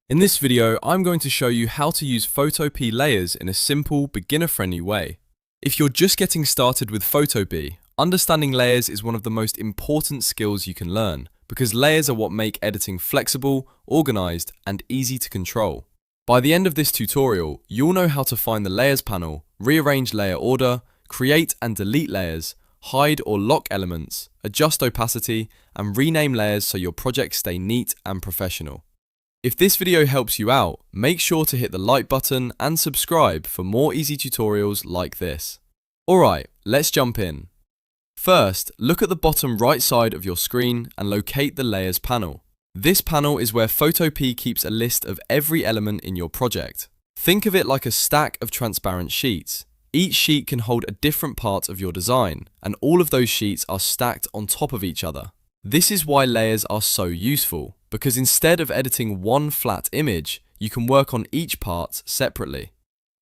In this video, I'm going to show you how to use Photopea layers in a simple, beginner-friendly way. If you're just getting started with Photopea, understanding layers is one of the most important skills you can learn, because layers are what make editing flexible, organized, and easy to control. By the end of this tutorial, you'll know how to find the Layers panel, rearrange layer order, create and delete layers, hide or lock elements, adjust opacity, and rename layers so your projects stay neat and professional. If this video helps you out, make sure to hit the like button and subscribe for more easy tutorials like this. Alright, let's jump in. First, look at the bottom right side of your screen and locate the Layers panel. This panel is where Photopea keeps a list of every element in your project. Think of it like a stack of transparent sheets. Each sheet can hold a different part of your design, and all of those sheets are stacked on top of each other. This is why layers are so useful, because instead of editing one flat image, you can work on each part separately.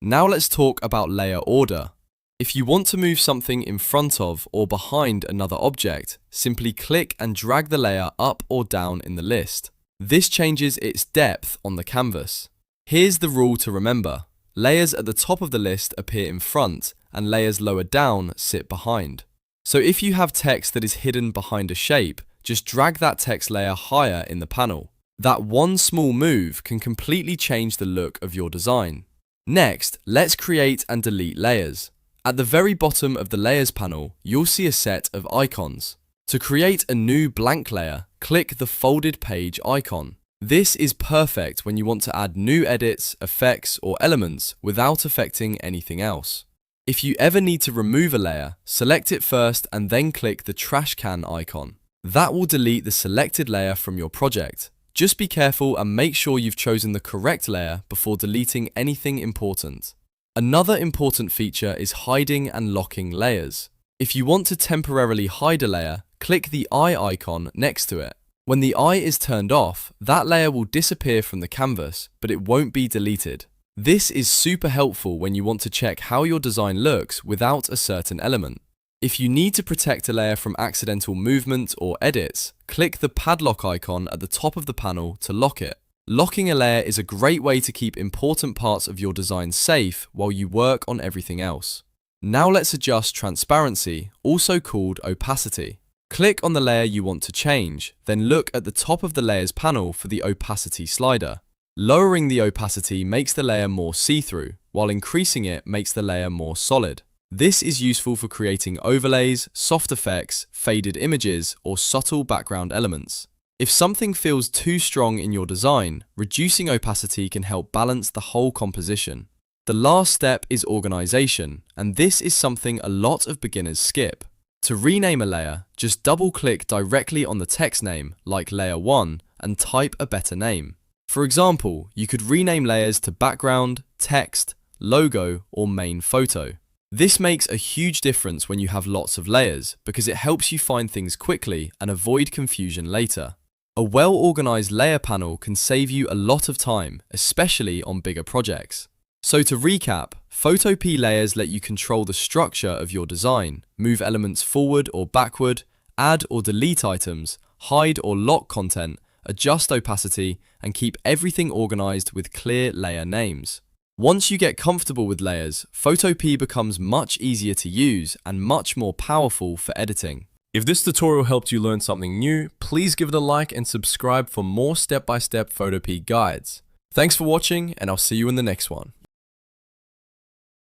Now let's talk about layer order. If you want to move something in front of or behind another object, simply click and drag the layer up or down in the list. This changes its depth on the canvas. Here's the rule to remember. Layers at the top of the list appear in front, and layers lower down sit behind. So if you have text that is hidden behind a shape, just drag that text layer higher in the panel. That one small move can completely change the look of your design. Next, let's create and delete layers. At the very bottom of the Layers panel, you'll see a set of icons. To create a new blank layer, click the folded page icon. This is perfect when you want to add new edits, effects, or elements without affecting anything else. If you ever need to remove a layer, select it first and then click the trash can icon. That will delete the selected layer from your project. Just be careful and make sure you've chosen the correct layer before deleting anything important. Another important feature is hiding and locking layers. If you want to temporarily hide a layer, click the eye icon next to it. When the eye is turned off, that layer will disappear from the canvas, but it won't be deleted. This is super helpful when you want to check how your design looks without a certain element. If you need to protect a layer from accidental movement or edits, click the padlock icon at the top of the panel to lock it. Locking a layer is a great way to keep important parts of your design safe while you work on everything else. Now let's adjust transparency, also called opacity. Click on the layer you want to change, then look at the top of the Layers panel for the opacity slider. Lowering the opacity makes the layer more see-through, while increasing it makes the layer more solid. This is useful for creating overlays, soft effects, faded images, or subtle background elements. If something feels too strong in your design, reducing opacity can help balance the whole composition. The last step is organization, and this is something a lot of beginners skip. To rename a layer, just double-click directly on the text name, like Layer 1, and type a better name. For example, you could rename layers to Background, Text, Logo, or Main Photo. This makes a huge difference when you have lots of layers, because it helps you find things quickly and avoid confusion later. A well-organized layer panel can save you a lot of time, especially on bigger projects. So to recap, Photopea layers let you control the structure of your design, move elements forward or backward, add or delete items, hide or lock content, adjust opacity, and keep everything organized with clear layer names. Once you get comfortable with layers, Photopea becomes much easier to use and much more powerful for editing. If this tutorial helped you learn something new, please give it a like and subscribe for more step-by-step Photopea guides. Thanks for watching, and I'll see you in the next one.